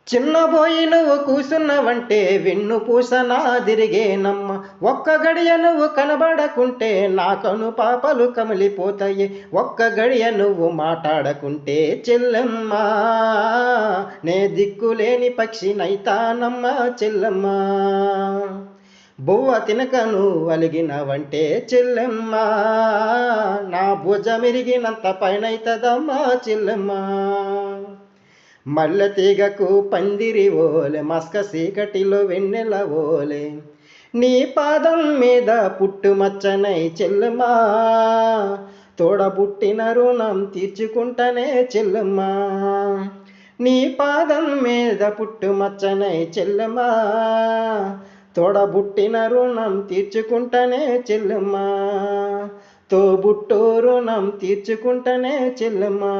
చిన్నబోయి నువ్వు కూసున్నావంటే వెన్నుపూస నాదిరిగేనమ్మ. ఒక్క గడియ నువ్వు కనబడకుంటే నా కను పాపలు కమిలిపోతాయి. ఒక్క గడియ నువ్వు మాట్లాడకుంటే చెల్లెమ్మ, నే దిక్కులేని పక్షినైతానమ్మ చెల్లెమ్మ. బువ్వ తినకను అలిగినవంటే చెల్లెమ్మ, నా భుజమిరిగినంత పైనైతదమ్మా చెల్లెమ్మ. మల్లె తీగకు పందిరి ఓలె, మస్క సీకటిలో వెన్నెల ఓలే, నీ పాదం మీద పుట్టుమచ్చనై చెల్లెమ్మా, తోడబుట్టిన రుణం తీర్చుకుంటనే చెల్లెమ్మా. నీ పాదం మీద పుట్టుమచ్చనై చెల్లెమ్మా, తోడబుట్టిన రుణం తీర్చుకుంటనే చెల్లెమ్మా, తోబుట్టు రుణం తీర్చుకుంటనే చెల్లెమ్మా.